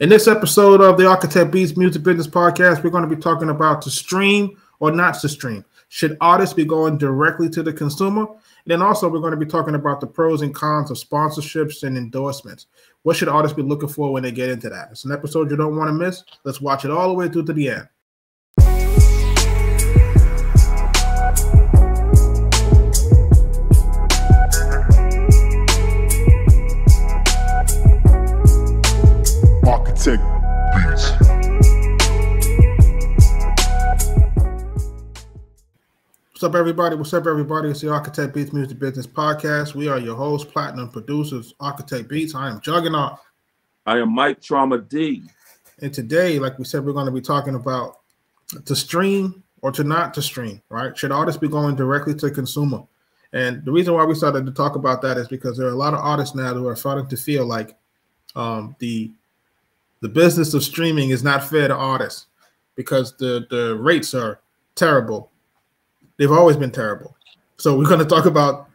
In this episode of the Arkatech Beatz Music Business Podcast, we're going to be talking about to stream or not to stream. Should artists be going directly to the consumer? And then also we're going to be talking about the pros and cons of sponsorships and endorsements. What should artists be looking for when they get into that? It's an episode you don't want to miss. Let's watch it all the way through to the end. Arkatech Beatz. What's up, everybody? What's up, everybody? It's the Arkatech Beatz Music Business Podcast. We are your hosts, platinum producers, Arkatech Beatz. I am Juggernaut. I am Mike Trauma D. And today, like we said, we're going to be talking about to stream or to not to stream, right? Should artists be going directly to consumer? And the reason why we started to talk about that is because there are a lot of artists now who are starting to feel like the business of streaming is not fair to artists because the rates are terrible. They've always been terrible. So we're going to talk about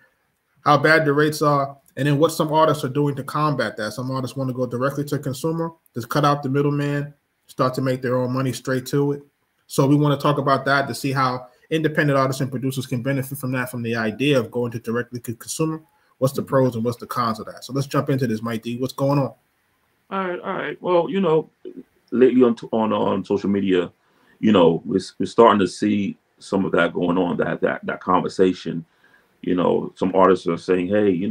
how bad the rates are and then what some artists are doing to combat that. Some artists want to go directly to consumer, just cut out the middleman, start to make their own money straight to it. So we want to talk about that to see how independent artists and producers can benefit from that, from the idea of going to directly to consumer. What's the pros and what's the cons of that? So let's jump into this, Mike D. What's going on? All right. Well, lately on social media, we're starting to see some of that going on. That conversation. Some artists are saying, "Hey,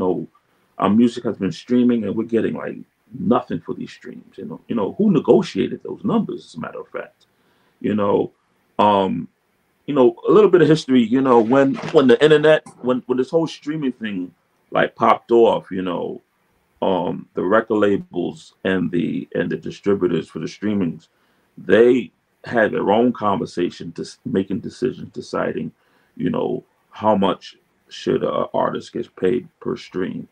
our music has been streaming, and we're getting like nothing for these streams." Who negotiated those numbers? As a matter of fact, a little bit of history. When the internet, when this whole streaming thing like popped off, the record labels and the distributors for the streamings, they had their own conversation, making decisions, deciding, how much should an artist get paid per stream.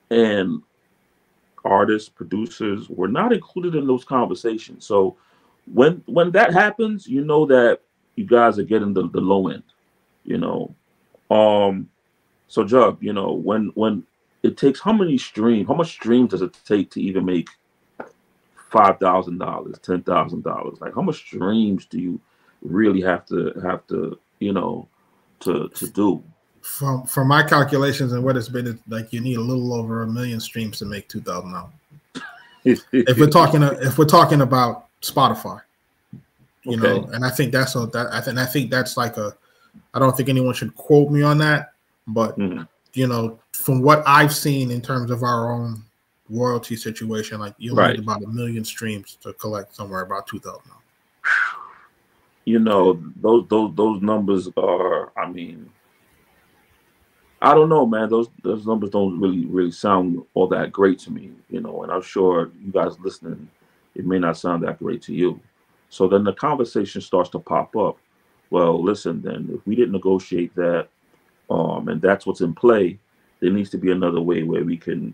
And artists, producers were not included in those conversations. So when that happens, that you guys are getting the low end, So Jug, when it takes how much streams does it take to even make $5,000, $10,000? Like, how much streams do you really have to do? From my calculations and what it's been, it's like you need a little over 1 million streams to make $2,000. if we're talking about Spotify, and I think that's like I don't think anyone should quote me on that, but from what I've seen in terms of our own royalty situation, like you need about 1 million streams to collect somewhere about $2,000. Those numbers are, I don't know, man. Those numbers don't really sound all that great to me, and I'm sure you guys listening, it may not sound that great to you. So then the conversation starts to pop up. Well, listen, then if we didn't negotiate that, and that's what's in play, there needs to be another way where we can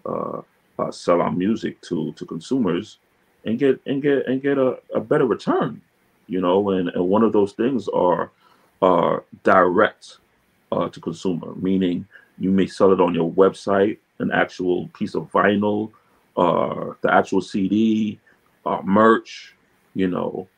sell our music to consumers and get a better return, and one of those things are direct to consumer, meaning you may sell it on your website, an actual piece of vinyl, the actual CD, merch,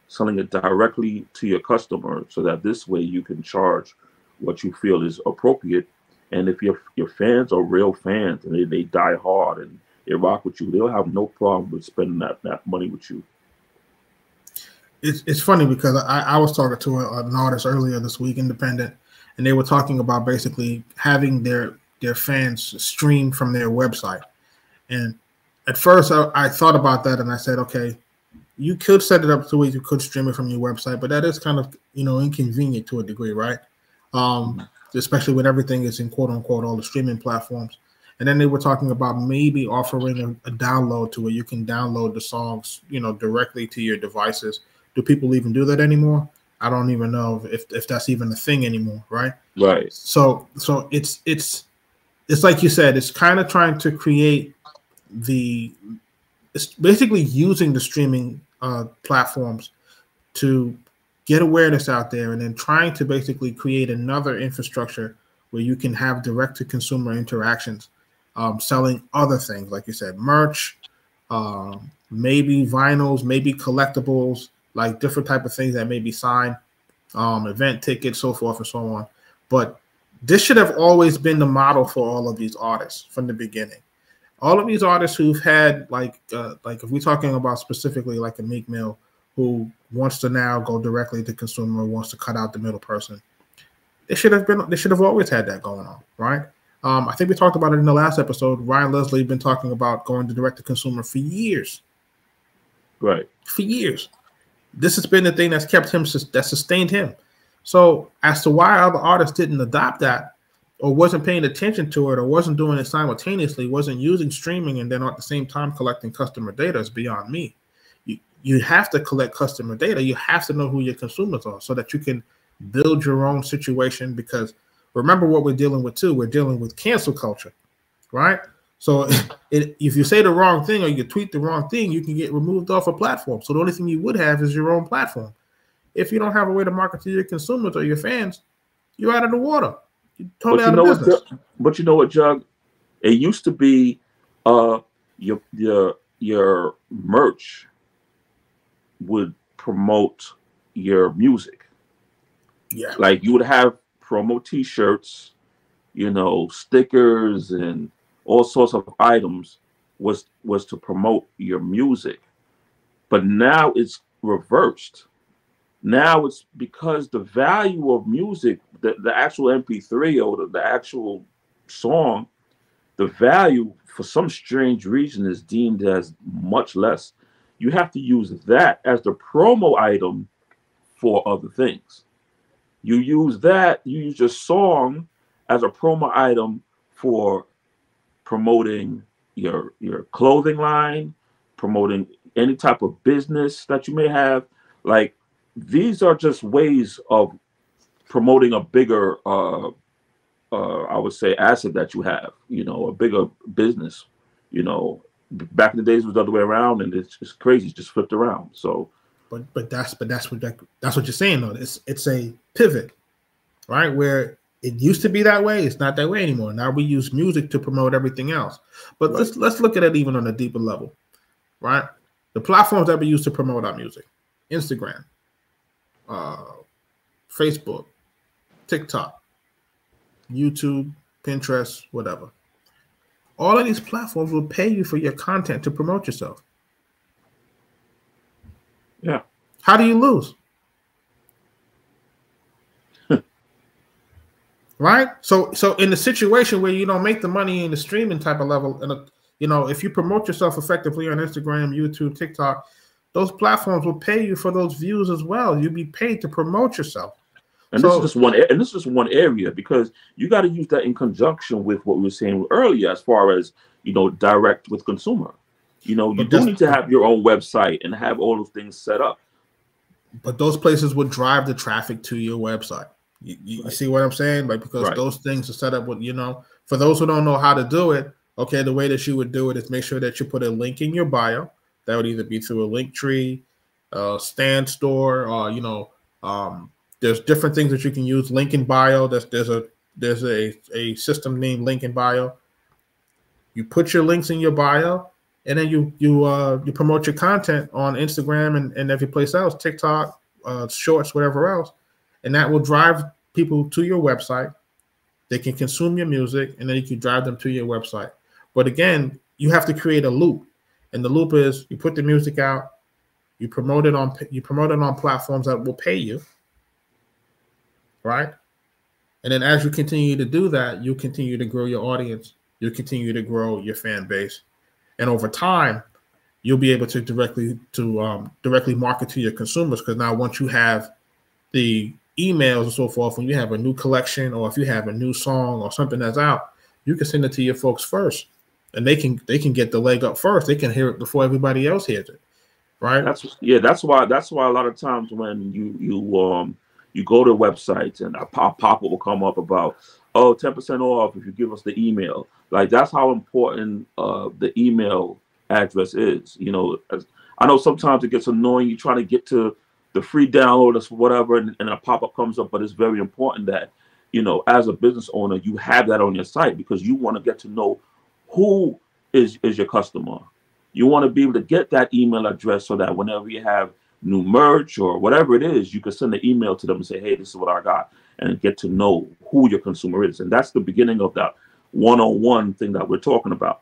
selling it directly to your customer, so that this way you can charge what you feel is appropriate. And if your fans are real fans and they die hard and they rock with you, they'll have no problem with spending that money with you. It's funny because I was talking to an artist earlier this week, independent, and they were talking about basically having their fans stream from their website. And at first I thought about that and I said, okay, you could set it up to where you could stream it from your website, but that is kind of, inconvenient to a degree, right? Especially when everything is in quote unquote all the streaming platforms. And then they were talking about maybe offering a download to where you can download the songs, directly to your devices. Do people even do that anymore? I don't even know if that's even a thing anymore, right? Right. So it's like you said, it's kind of trying to create it's basically using the streaming platforms to get awareness out there, and then trying to basically create another infrastructure where you can have direct to consumer interactions, selling other things, like you said, merch, maybe vinyls, maybe collectibles, like different type of things that may be signed, event tickets, so forth and so on. But this should have always been the model for all of these artists from the beginning. All of these artists who've had like if we're talking about specifically like a Meek Mill who wants to now go directly to consumer, wants to cut out the middle person. They should have always had that going on, right? I think we talked about it in the last episode. Ryan Leslie has been talking about going to direct to consumer for years. Right. For years. This has been the thing that's kept him, that sustained him. So as to why other artists didn't adopt that or wasn't paying attention to it or wasn't doing it simultaneously, wasn't using streaming and then at the same time collecting customer data is beyond me. You have to collect customer data. You have to know who your consumers are so that you can build your own situation, because remember what we're dealing with too. We're dealing with cancel culture, right? So if you say the wrong thing or you tweet the wrong thing, you can get removed off a platform. So the only thing you would have is your own platform. If you don't have a way to market to your consumers or your fans, you're out of the water. You're totally out of business. But you know what, Jug? It used to be your merch would promote your music. Yeah. Like you would have promo t-shirts, stickers and all sorts of items was to promote your music. But now it's reversed. Now it's because the value of music, the actual MP3 or the actual song, the value for some strange reason is deemed as much less. You have to use that as the promo item for other things. You use your song as a promo item for promoting your clothing line, promoting any type of business that you may have. Like, these are just ways of promoting a bigger, I would say, asset that you have, a bigger business. Back in the days it was the other way around, and it's just crazy. It's just flipped around. So, but that's what you're saying though. It's a pivot, right? Where it used to be that way, it's not that way anymore. Now we use music to promote everything else. But right. let's look at it even on a deeper level, right? The platforms that we use to promote our music: Instagram, Facebook, TikTok, YouTube, Pinterest, whatever. All of these platforms will pay you for your content to promote yourself. Yeah. How do you lose? Right? So in the situation where you don't make the money in the streaming type of level, and if you promote yourself effectively on Instagram, YouTube, TikTok, those platforms will pay you for those views as well. You'll be paid to promote yourself. And this is just one area, because you got to use that in conjunction with what we were saying earlier, as far as direct with consumer. You do need to have your own website and have all those things set up. But those places would drive the traffic to your website. You see what I'm saying? Like, because those things are set up with, for those who don't know how to do it, okay, the way that you would do it is make sure that you put a link in your bio. That would either be through a link tree, Stand Store, or, there's different things that you can use. Link in bio. There's a system named Link in Bio. You put your links in your bio, and then you promote your content on Instagram and every place else, TikTok, Shorts, whatever else, and that will drive people to your website. They can consume your music, and then you can drive them to your website. But again, you have to create a loop, and the loop is you put the music out, you promote it on platforms that will pay you. Right? And then as you continue to do that, you continue to grow your audience. You continue to grow your fan base. And over time, you'll be able to directly market to your consumers, because now once you have the emails and so forth, when you have a new collection or if you have a new song or something that's out, you can send it to your folks first. And they can get the leg up first. They can hear it before everybody else hears it. Right? That's why a lot of times when you go to websites and a pop-up will come up about, 10% off if you give us the email. Like, that's how important the email address is. I know sometimes it gets annoying. You try to get to the free download or whatever, and a pop-up comes up, but it's very important that, as a business owner, you have that on your site, because you want to get to know who is your customer. You want to be able to get that email address so that whenever you have new merch or whatever it is, you can send an email to them and say, hey, this is what I got, and get to know who your consumer is. And that's the beginning of that one-on-one thing that we're talking about.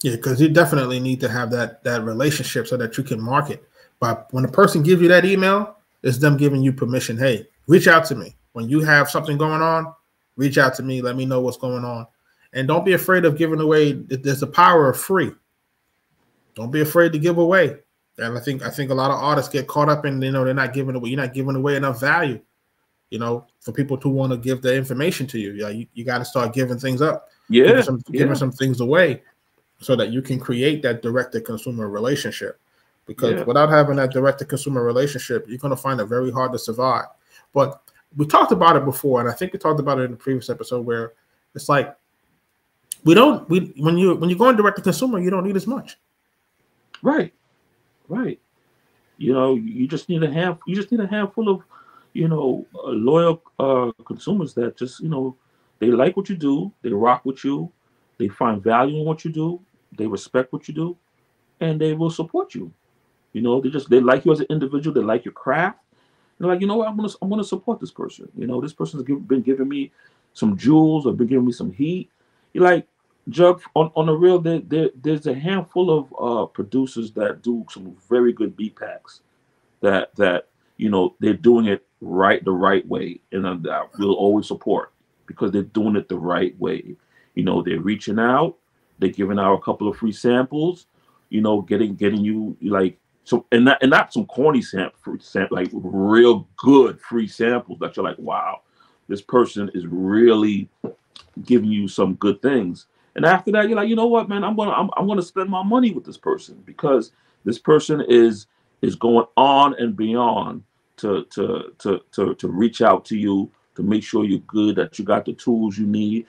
Yeah, because you definitely need to have that relationship so that you can market. But when a person gives you that email, it's them giving you permission. Hey, reach out to me. When you have something going on, reach out to me. Let me know what's going on. And don't be afraid of giving away. There's the power of free. Don't be afraid to give away. And I think a lot of artists get caught up in, they're not giving away. You're not giving away enough value, for people to want to give the information to you. Yeah, you got to start giving things up. Yeah, giving some things away so that you can create that direct-to-consumer relationship. Because without having that direct-to-consumer relationship, you're going to find it very hard to survive. But we talked about it before, and I think we talked about it in the previous episode, where it's like when you're going direct-to-consumer, you don't need as much. Right. You just need a handful of, loyal consumers that just, they like what you do, they rock with you, they find value in what you do, they respect what you do, and they will support you. They like you as an individual, they like your craft. They're like, you know what, I'm gonna support this person. This person's been giving me some jewels or been giving me some heat. You're like, Jug, on the real, there's a handful of producers that do some very good beat packs that they're doing it the right way, and I will always support because they're doing it the right way. They're reaching out, they're giving out a couple of free samples, getting you like so, and not some corny sample, like real good free samples that you're like, wow, this person is really giving you some good things. And after that, you're like, you know what, man, I'm gonna spend my money with this person because this person is going on and beyond to reach out to you, to make sure you're good, that you got the tools you need,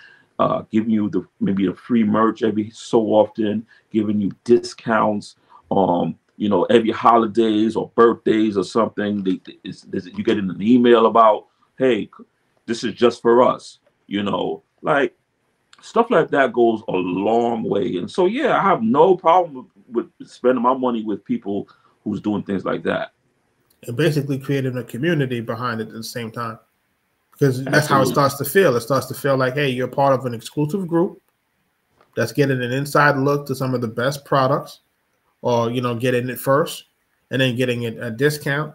giving you maybe the free merch every so often, giving you discounts, every holidays or birthdays or something. You get an email about, hey, this is just for us, like. Stuff like that goes a long way. And so, yeah, I have no problem with spending my money with people who's doing things like that. And basically creating a community behind it at the same time. Because that's how it starts to feel. It starts to feel like, hey, you're part of an exclusive group that's getting an inside look to some of the best products, or, getting it first and then getting it a discount,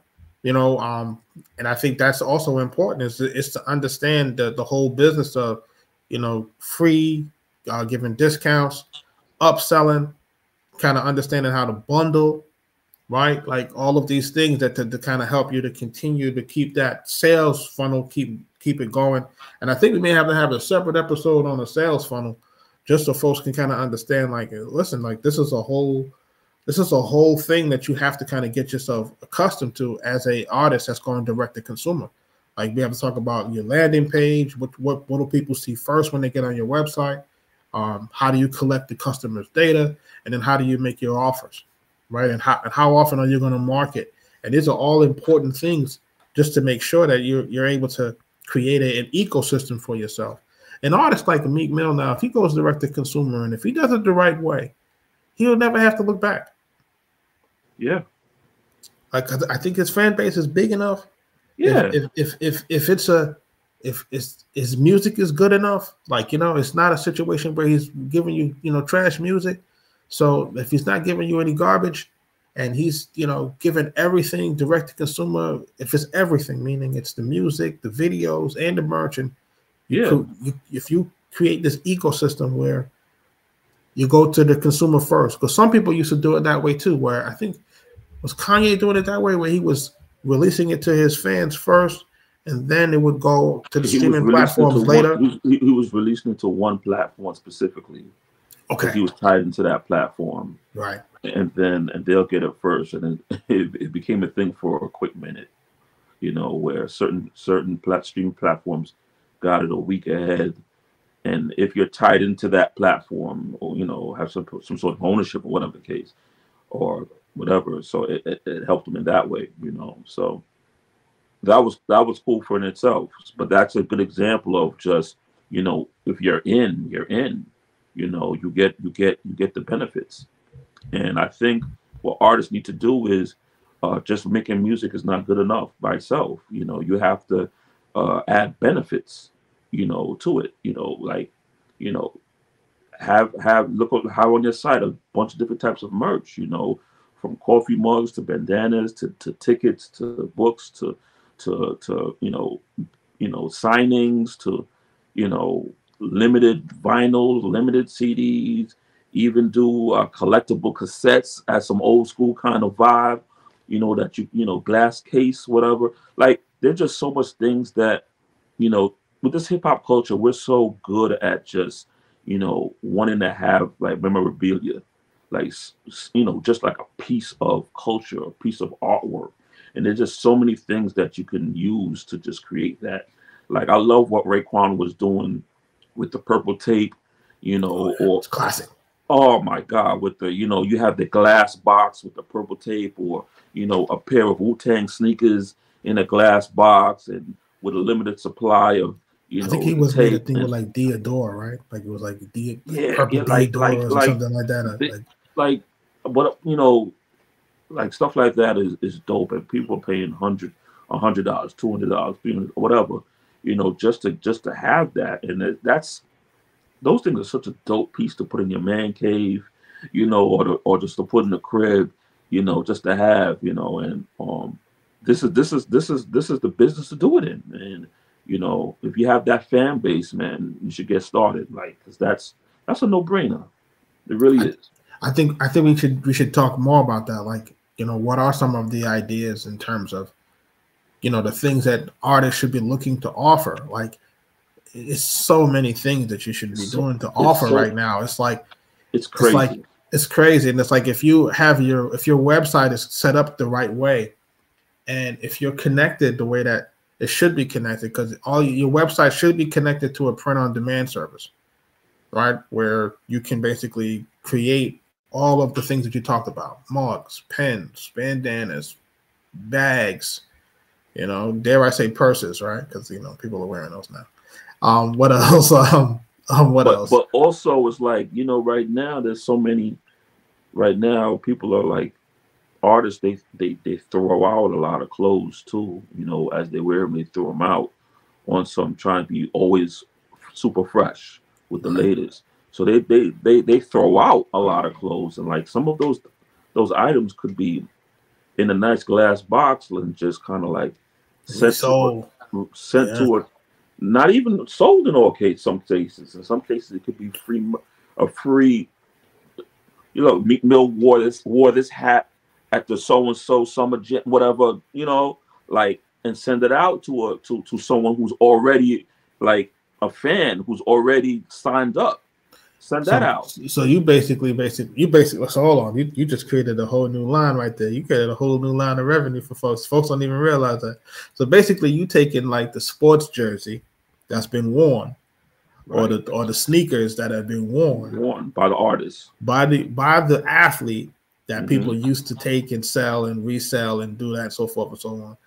and I think that's also important is to understand the whole business of, free, giving discounts, upselling, kind of understanding how to bundle, right? Like all of these things that to kind of help you to continue to keep that sales funnel, keep it going. And I think we may have to have a separate episode on the sales funnel just so folks can kind of understand, like, listen, like this is a whole thing that you have to kind of get yourself accustomed to as a artist that's going direct to consumer. Like we have to talk about your landing page. What do people see first when they get on your website? How do you collect the customer's data? And then how do you make your offers, right? And how often are you going to market? And these are all important things just to make sure that you're able to create an ecosystem for yourself. An artist like Meek Mill now, if he goes direct to consumer and if he does it the right way, he'll never have to look back. Yeah. Like I think his fan base is big enough. Yeah. If his music is good enough, like, it's not a situation where he's giving you, trash music. So if he's not giving you any garbage and he's, giving everything direct to consumer, if it's everything, meaning it's the music, the videos and the merch, and if you create this ecosystem where you go to the consumer first, because some people used to do it that way too, where I think was Kanye doing it that way, where he was releasing it to his fans first, and then it would go to the streaming platforms later. He was releasing it to one platform specifically. Okay. He was tied into that platform. Right. And they'll get it first. And then it became a thing for a quick minute, where certain streaming platforms got it a week ahead. And if you're tied into that platform, or, have some sort of ownership or whatever the case, or whatever, so it helped them in that way, So that was cool for in itself. But that's a good example of just, if you're in, you're in. You get the benefits. And I think what artists need to do is just making music is not good enough by itself. You know, you have to add benefits, you know, to it. You know, like, you know, have on your site a bunch of different types of merch. You know, from coffee mugs to bandanas to tickets to books to signings to, you know, limited vinyls, limited CDs, even do collectible cassettes as some old school kind of vibe, you know, that you know, glass case, whatever. Like, there's just so much things that, you know, with this hip hop culture, we're so good at just, you know, wanting to have like memorabilia, like, you know, just like a piece of culture, a piece of artwork. And there's just so many things that you can use to just create that. Like, I love what Raekwon was doing with the purple tape, you know, or it's classic. Oh my God, with the, you know, you have the glass box with the purple tape, or, you know, a pair of Wu-Tang sneakers in a glass box and with a limited supply of, you know, I think he was made a thing and, with like Diodora, right? Like it was like yeah, Diodoras or something like that. like, but you know, like stuff like that is dope, and people are paying $100, $200, $300, whatever, you know, just to have that, and that's those things are such a dope piece to put in your man cave, you know, or just to put in the crib, you know, just to have, you know, and this is the business to do it in, and you know, if you have that fan base, man, you should get started, like, because that's a no brainer. It really is. I think we should talk more about that. Like, you know, what are some of the ideas in terms of, you know, the things that artists should be looking to offer? Like, it's so many things that you should be doing to offer right now. It's like it's crazy. It's crazy, and it's like if your website is set up the right way, and if you're connected the way that it should be connected, because your website should be connected to a print-on-demand service, right? Where you can basically create all of the things that you talked about: mugs, pens, bandanas, bags, you know, dare I say purses, right? Because, you know, people are wearing those now. What else? What else? But also, it's like, you know, right now there's so many. Right now, people are like artists. They throw out a lot of clothes too. You know, as they wear them, they throw them out on some trying to be always super fresh with the latest. So they throw out a lot of clothes, and like some of those items could be in a nice glass box and just kind of like sent to a not even sold in all cases. Some cases, in some cases, it could be free. You know, Meek Mill wore this hat at the so and so summer whatever. You know, like, and send it out to someone who's already like a fan who's already signed up. Send that out. So you basically so hold on. You just created a whole new line right there. You created a whole new line of revenue for folks. Folks don't even realize that. So basically you taking like the sports jersey that's been worn, right, or the sneakers that have been worn by the artist, by the athlete that people used to take and sell and resell and do that, so forth and so on.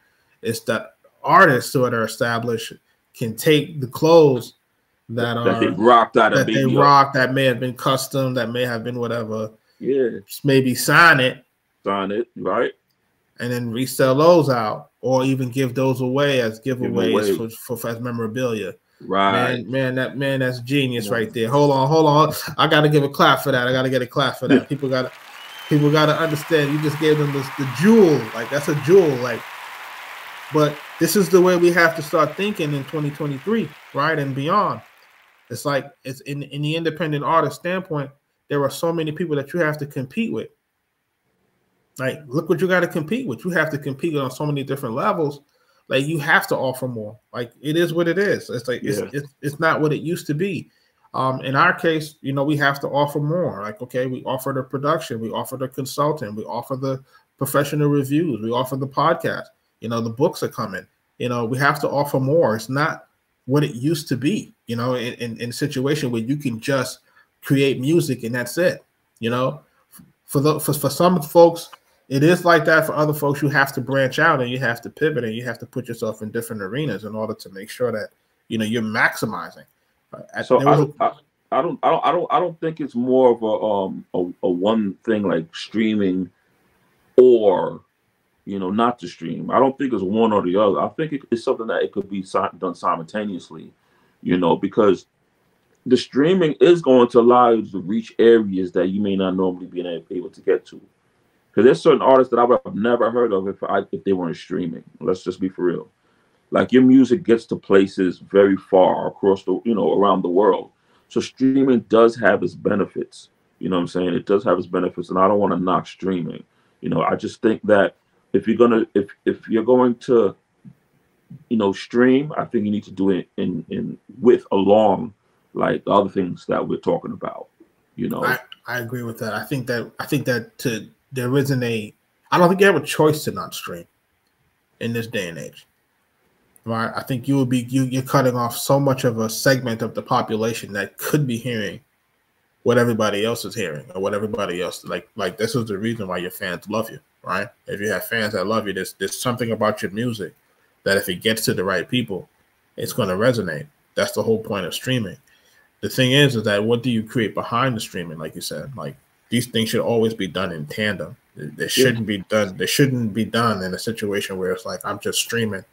It's that artists that are established can take the clothes that they rocked that may have been custom, that may have been whatever. Yeah. Just maybe sign it, right, and then resell those out, or even give those away as giveaways for as memorabilia. Right. Man, that's genius right there. Hold on. I gotta give a clap for that. I gotta get a clap for that. People gotta understand. You just gave them the jewel. Like, that's a jewel. Like, but this is the way we have to start thinking in 2023, right, and beyond. It's like, it's in the independent artist standpoint, there are so many people that you have to compete with. Like, look what you got to compete with. You have to compete on so many different levels. Like, you have to offer more. Like, it is what it is. It's like, it's not what it used to be. In our case, you know, we have to offer more. Like, okay, we offer the production, we offer the consulting, we offer the professional reviews, we offer the podcast. You know, the books are coming. You know, we have to offer more. It's not what it used to be, you know, in a situation where you can just create music and that's it. You know, for some folks, it is like that. For other folks, you have to branch out and you have to pivot and you have to put yourself in different arenas in order to make sure that, you know, you're maximizing. I don't think it's more of a one thing like streaming or not to stream. I don't think it's one or the other. I think it's something that it could be done simultaneously, because the streaming is going to allow you to reach areas that you may not normally be able to get to. Because there's certain artists that I would have never heard of if they weren't streaming. Let's just be for real. Like your music gets to places very far across around the world. So streaming does have its benefits. You know what I'm saying? It does have its benefits, and I don't want to knock streaming. I just think that if you're going to stream, I think you need to do it in with along like the other things that we're talking about. I agree with that. I think that there isn't I don't think you have a choice to not stream in this day and age. Right? I think you're cutting off so much of a segment of the population that could be hearing what everybody else is hearing or what everybody else like this is the reason why your fans love you, right? If you have fans that love you, there's something about your music that if it gets to the right people, it's going to resonate. That's the whole point of streaming. The thing is that what do you create behind the streaming? Like you said, like these things should always be done in tandem. They shouldn't be done. They shouldn't be done in a situation where it's like I'm just streaming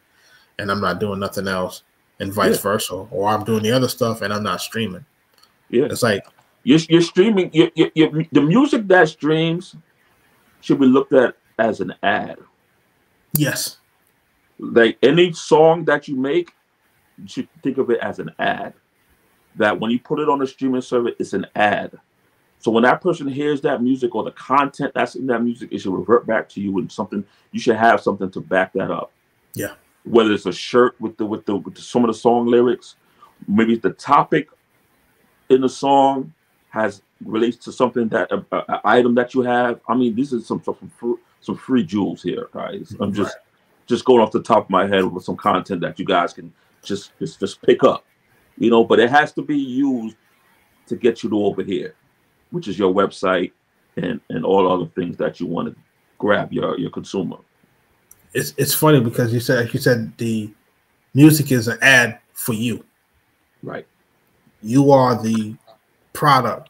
and I'm not doing nothing else, and vice versa, or I'm doing the other stuff and I'm not streaming. Yeah, it's like you're streaming. The music that streams should be looked at as an ad. Yes, like any song that you make, you should think of it as an ad. That when you put it on a streaming service, it's an ad. So when that person hears that music or the content that's in that music, it should revert back to you and something. You should have something to back that up. Yeah. Whether it's a shirt with some of the song lyrics, maybe the topic in the song relates to something that an item that you have. I mean, this is some free jewels here, guys. I'm just going off the top of my head with some content that you guys can just pick up, But it has to be used to get you to over here, which is your website and all other things that you want to grab your consumer. It's funny because you said the music is an ad for you. Right. You are the product,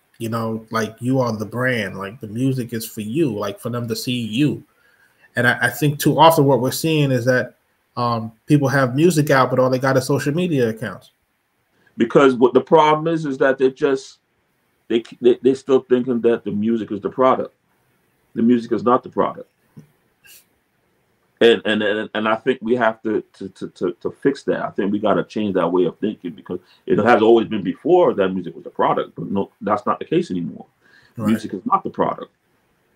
like you are the brand, like the music is for you, like for them to see you. And I think too often what we're seeing is that people have music out, but all they got is social media accounts. Because what the problem is that they're still thinking that the music is the product. The music is not the product. And I think we have to fix that. I think we got to change that way of thinking because it has always been before that music was the product, but no, that's not the case anymore. Right. Music is not the product.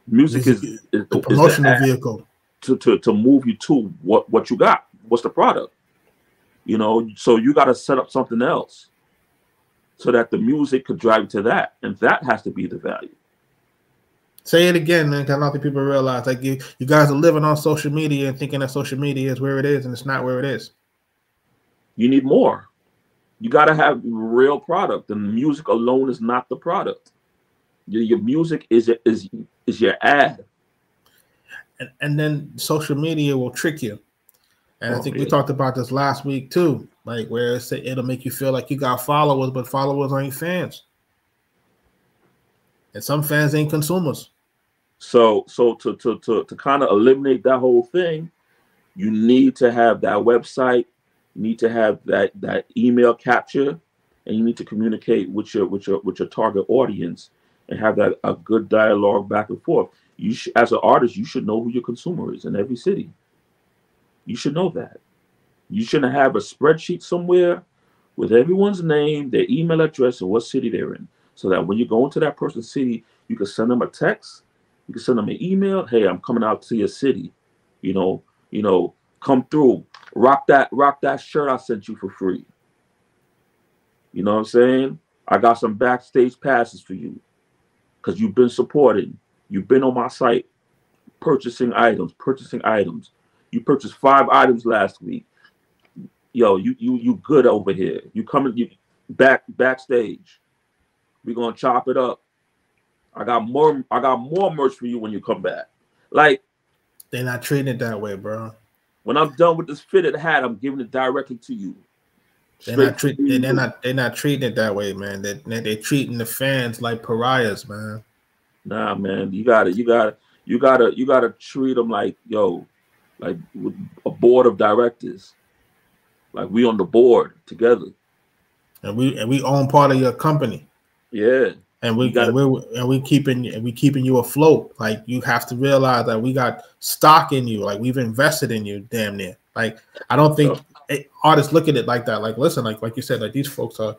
Music is the promotional vehicle to move you to what you got. What's the product? So you got to set up something else so that the music could drive you to that, and that has to be the value. Say it again, man, because I don't think people realize like you guys are living on social media and thinking that social media is where it is, and it's not where it is. You need more. You got to have real product, and music alone is not the product. Your music is your ad. And then social media will trick you. And I think we talked about this last week too, like where it'll make you feel like you got followers, but followers ain't fans. And some fans ain't consumers. So to kind of eliminate that whole thing, you need to have that website, you need to have that email capture, and you need to communicate with your target audience and have that a good dialogue back and forth. As an artist, you should know who your consumer is in every city. You should know that. You shouldn't have a spreadsheet somewhere with everyone's name, their email address, and what city they're in. So that when you go into that person's city, you can send them a text, you can send them an email. Hey, I'm coming out to your city. Come through. Rock that shirt I sent you for free. You know what I'm saying? I got some backstage passes for you because you've been supporting. You've been on my site purchasing items. You purchased 5 items last week. Yo, you good over here. You coming backstage. We're gonna chop it up. I got more merch for you when you come back. Like they're not treating it that way, bro. When I'm done with this fitted hat, I'm giving it directly to you. They're not treating it that way, man. They're treating the fans like pariahs, man. Nah, man, you gotta treat them like, yo, like with a board of directors, like we on the board together, and we own part of your company. Yeah, and we keeping you afloat. Like, you have to realize that we got stock in you. Like, we've invested in you, damn near. Like, I don't think artists look at it like that. Like, listen, like you said, like, these folks are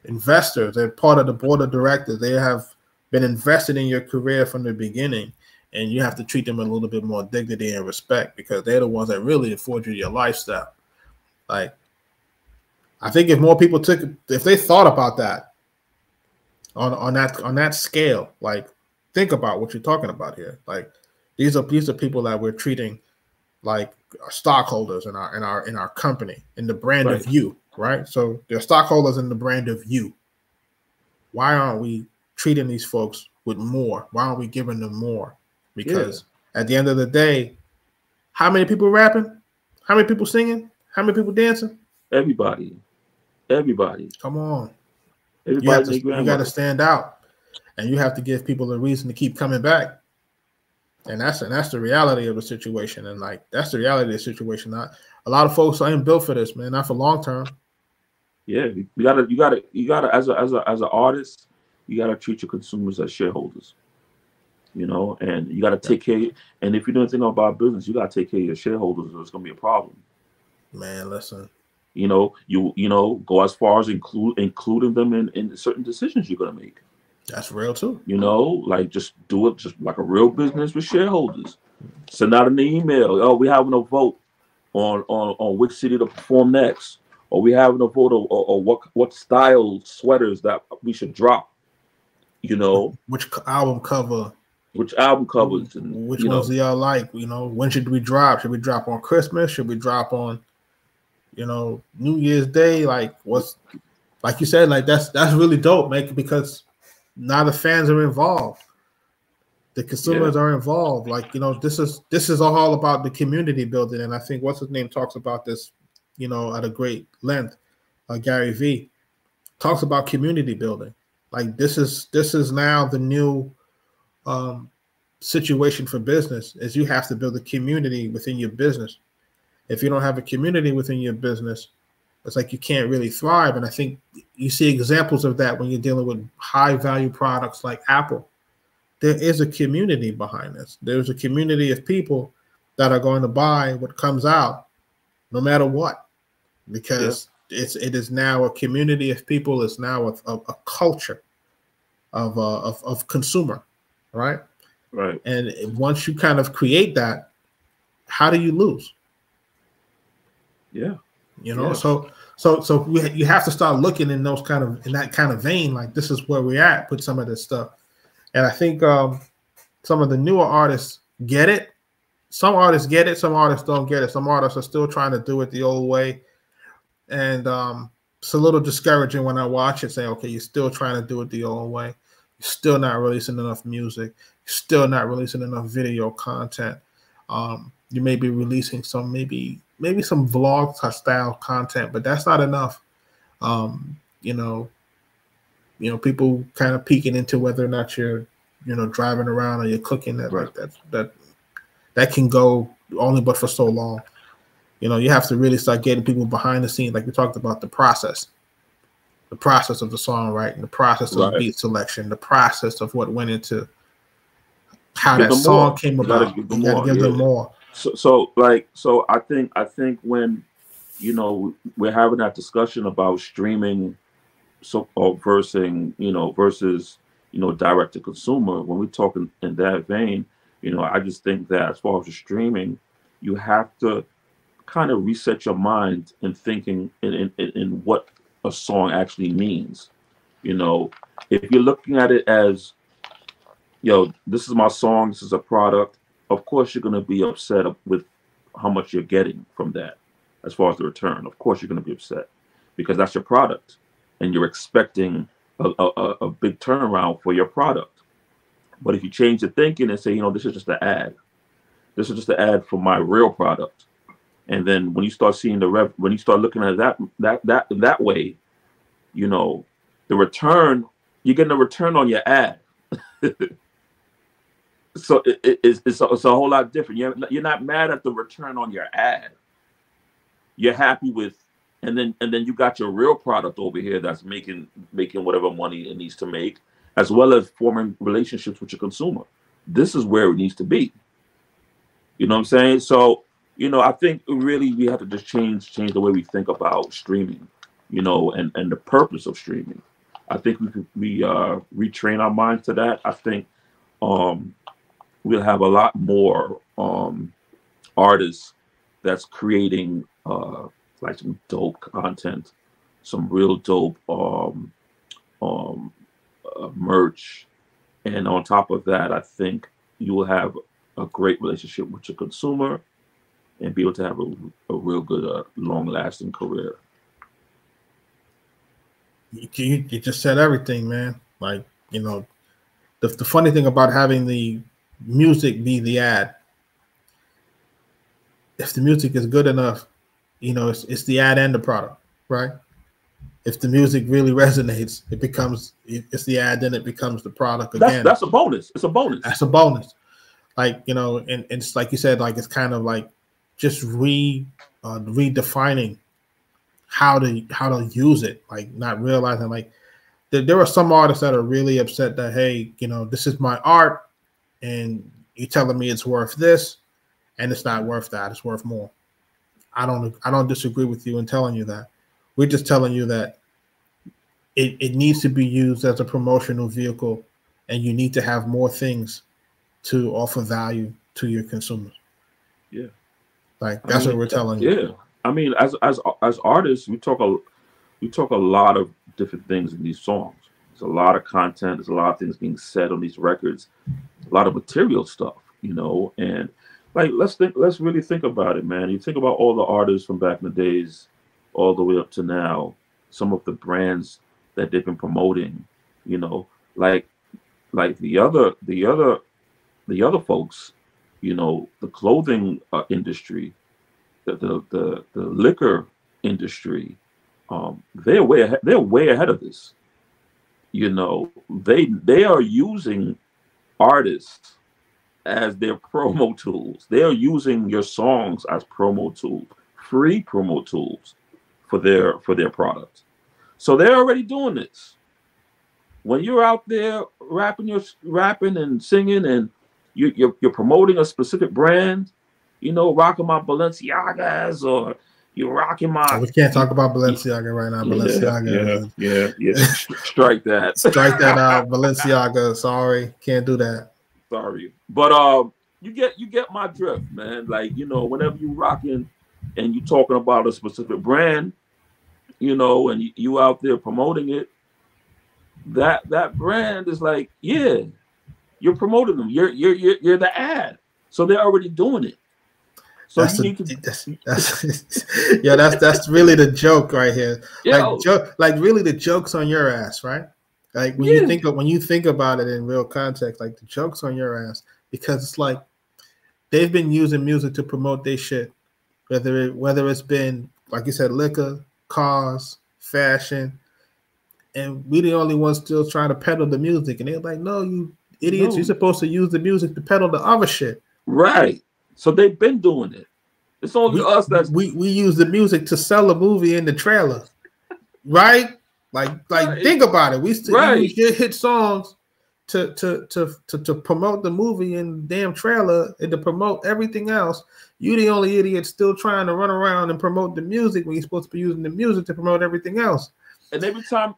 investors. They're part of the board of directors. They have been invested in your career from the beginning, and you have to treat them with a little bit more dignity and respect, because they're the ones that really afford you your lifestyle. Like, I think if more people if they thought about that on that scale, like, think about what you're talking about here. Like, these are people that we're treating like stockholders in our company, in the brand of you, right? So they're stockholders in the brand of you. Why aren't we treating these folks with more? Why aren't we giving them more? Because at the end of the day, how many people rapping? How many people singing? How many people dancing? Everybody. Come on. Everybody, you got to stand out, and you have to give people a reason to keep coming back. And that's the reality of the situation. And like, that's the reality of the situation. A lot of folks ain't built for this, man. Not for long term. Yeah, you gotta as an artist, you gotta treat your consumers as shareholders. You know, and you gotta take care. And if you know anything about business, you gotta take care of your shareholders, or it's gonna be a problem. Man, listen. You know, go as far as including them in certain decisions you're gonna make. That's real too. You know, like, just do it just like a real business with shareholders. Send out an email. Oh, we having a vote on which city to perform next, or we having a vote or what style sweaters that we should drop. You know, which album covers, and which ones do y'all like? You know, when should we drop? Should we drop on Christmas? Should we drop on, you know, New Year's Day? Like, like you said, like, that's really dope, man, because now the fans are involved, the consumers are involved. Like, you know, this is all about the community building, and I think what's his name talks about this, you know, at a great length. Gary V talks about community building. Like, this is now the new situation for business, is you have to build a community within your business. If you don't have a community within your business, it's like you can't really thrive. And I think you see examples of that when you're dealing with high value products like Apple. There is a community behind this. There's a community of people that are going to buy what comes out no matter what, because it is now a community of people. It's now a culture of consumer, right? Right. And once you kind of create that, how do you lose? Yeah. You know, so you have to start looking in that kind of vein. Like, this is where we're at with some of this stuff. And I think some of the newer artists get it. Some artists get it. Some artists don't get it. Some artists are still trying to do it the old way. And it's a little discouraging when I watch it, say, okay, you're still trying to do it the old way. You're still not releasing enough music. You're still not releasing enough video content. You may be releasing some, maybe some vlog style content, but that's not enough. You know, people kind of peeking into whether or not you're, you know, driving around or you're cooking. That can go only but for so long. You know, you have to really start getting people behind the scenes, like we talked about, the process of the songwriting, the process of beat selection, the process of what went into how that song came about. You got to give them more. So I think when, you know, we're having that discussion about streaming, versus direct to consumer, when we're talking in that vein, you know, I just think that as far as the streaming, you have to kind of reset your mind in thinking in what a song actually means. You know, if you're looking at it as, yo, this is my song, this is a product, of course you're going to be upset with how much you're getting from that as far as the return. Of course you're going to be upset, because that's your product and you're expecting a big turnaround for your product. But if you change the thinking and say, you know, this is just an ad. This is just an ad for my real product. And then when you start seeing when you start looking at that way, you know, the return, you're getting a return on your ad. So it's a whole lot different. You're not mad at the return on your ad. You're happy with, and then you got your real product over here that's making whatever money it needs to make, as well as forming relationships with your consumer. This is where it needs to be. You know what I'm saying? So, you know, I think really we have to just change the way we think about streaming, you know, and the purpose of streaming. I think we retrain our minds to that. I think we'll have a lot more artists that's creating like some dope content, some real dope merch, and on top of that, I think you will have a great relationship with your consumer and be able to have a real good, long-lasting career. You just said everything, man. Like, you know, the funny thing about having the music be the ad, if the music is good enough, you know, it's the ad and the product, right? If the music really resonates, it's the ad, then it becomes the product again. That's a bonus. It's a bonus. That's a bonus. Like, you know, and it's like you said, like it's kind of like just redefining how to use it, like not realizing like there are some artists that are really upset that, hey, you know, this is my art and you're telling me it's worth this, and it's not worth that, it's worth more. I don't disagree with you in telling you that. We're just telling you that it needs to be used as a promotional vehicle, and you need to have more things to offer value to your consumers. Yeah, like that's what we're telling you. Yeah, I mean, as artists, we talk a lot of different things in these songs. There's a lot of content. There's a lot of things being said on these records. A lot of material stuff, you know. And like, let's really think about it, man. You think about all the artists from back in the days, all the way up to now. Some of the brands that they've been promoting, you know, like the other folks, you know, the clothing industry, the liquor industry, they're way ahead of this. You know, they are using artists as their promo tools. They are using your songs as promo tools, free promo tools for their product. So they're already doing this. When you're out there rapping and singing, and you're promoting a specific brand, you know, rocking my Balenciagas, or you're rocking my. We can't talk about Balenciaga right now. Balenciaga. Yeah. Strike that. Strike that out. Balenciaga. Sorry, can't do that. Sorry, but you get my drift, man. Like, you know, whenever you rocking and you talking about a specific brand, you know, and you out there promoting it, that brand is like, yeah, you're promoting them. You're the ad, so they're already doing it. So that's that's really the joke right here. Yeah. Like really the joke's on your ass, right? Like when you think about it in real context, like the joke's on your ass, because it's like they've been using music to promote their shit, whether it's been, like you said, liquor, cars, fashion, and we the only ones still trying to peddle the music, and they're like, no, you idiots, you're supposed to use the music to peddle the other shit. Right. So they've been doing it. It's only us that's we use the music to sell a movie in the trailer, right? Like think about it. We still use your hit songs to promote the movie in the damn trailer and to promote everything else. You the only idiot still trying to run around and promote the music when you're supposed to be using the music to promote everything else. And every time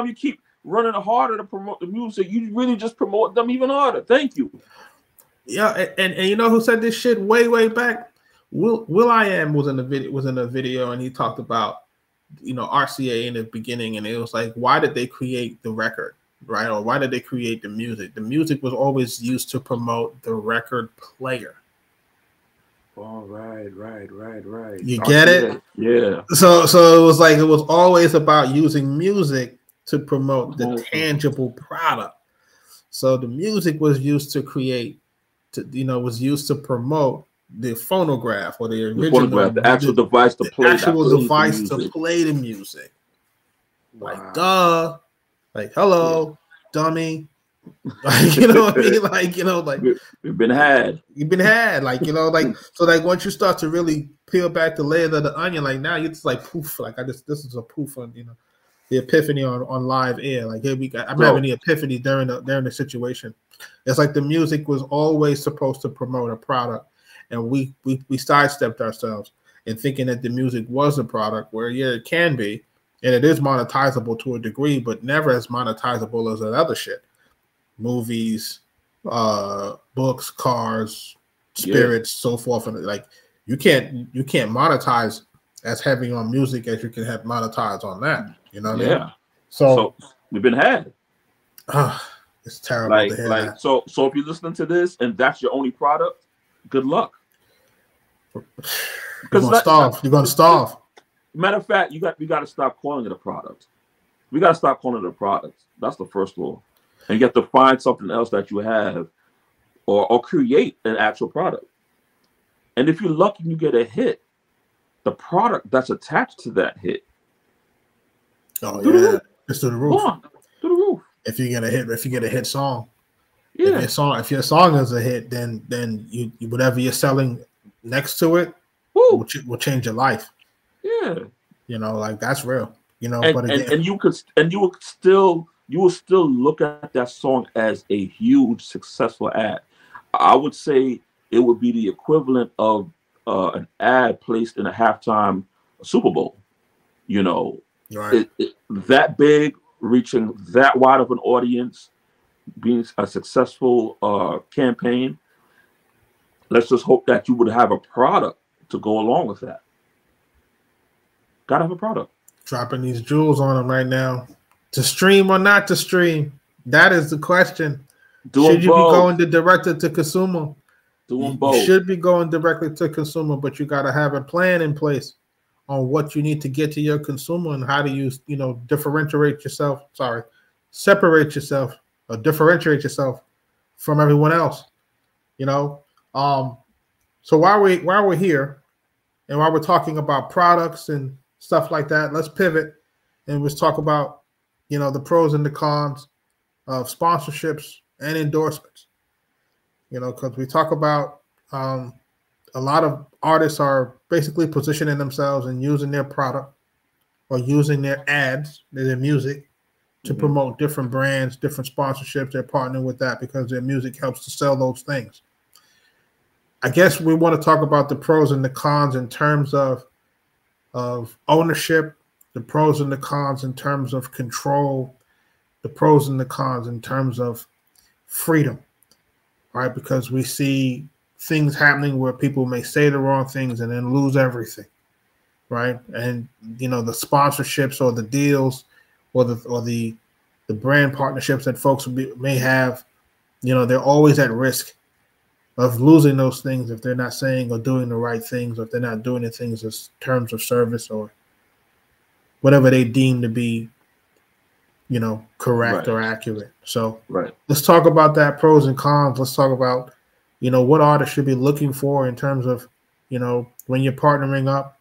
you keep running harder to promote the music, you really just promote them even harder. Thank you. Yeah, and you know who said this shit way back? Will.i.am was in a video, and he talked about, you know, RCA in the beginning, and it was like, why did they create the record, right? Or why did they create the music? The music was always used to promote the record player. Oh, right. You get it? Yeah. So it was like, it was always about using music to promote the tangible product. So the music was used to create, was used to promote the phonograph or the The original, phonograph, the actual device to play, to play the music. Wow. Like, duh, like, hello, dummy. Like, you know what I mean? Like, you know, like we've been had. You've been had. Like, you know, like, so like once you start to really peel back the layers of the onion, like now you're just like poof. Like this is a poof on, you know, the epiphany on live air. Like here I'm having the epiphany during the situation. It's like the music was always supposed to promote a product, and we sidestepped ourselves in thinking that the music was a product, where yeah, it can be, and it is monetizable to a degree, but never as monetizable as another shit. Movies, books, cars, spirits, so forth, and like you can't monetize as heavy on music as you can have monetized on that. You know what I mean? So we've been had. It's terrible to hear that. So if you're listening to this and that's your only product, good luck. You're gonna starve. You're gonna starve. Matter of fact, we got to stop calling it a product. We got to stop calling it a product. That's the first law. And you have to find something else that you have, or create an actual product. And if you're lucky, you get a hit. The product that's attached to that hit. Oh yeah, just to the roof. To the roof. If you get a hit song, yeah. If your song is a hit, then you whatever you're selling next to it will change your life. Yeah, you know, like that's real. You know, and, but again, and you will still look at that song as a huge successful ad. I would say it would be the equivalent of an ad placed in a halftime Super Bowl. You know, right. That big, reaching that wide of an audience, being a successful campaign. Let's just hope that you would have a product to go along with that. Gotta have a product. Dropping these jewels on them right now. To stream or not to stream? That is the question. Should you be going directly to consumer? Doing both. You should be going directly to consumer, but you got to have a plan in place on what you need to get to your consumer and how to use, you know, separate yourself or differentiate yourself from everyone else. You know, so while we're here and while we're talking about products and stuff like that, let's pivot and let's talk about, you know, the pros and the cons of sponsorships and endorsements. You know, because we talk about a lot of artists are basically positioning themselves and using their product or using their ads, their music, to promote different brands, different sponsorships. They're partnering with that because their music helps to sell those things. I guess we want to talk about the pros and the cons in terms of ownership, the pros and the cons in terms of control, the pros and the cons in terms of freedom, right? Because we see things happening where people may say the wrong things and then lose everything, right? And, you know, the sponsorships or the deals or the brand partnerships that folks may have, you know, they're always at risk of losing those things if they're not saying or doing the right things, or if they're not doing the things as terms of service or whatever they deem to be, you know, correct or accurate. So let's talk about that, pros and cons. Let's talk about, you know, what artists should be looking for in terms of, you know, when you're partnering up,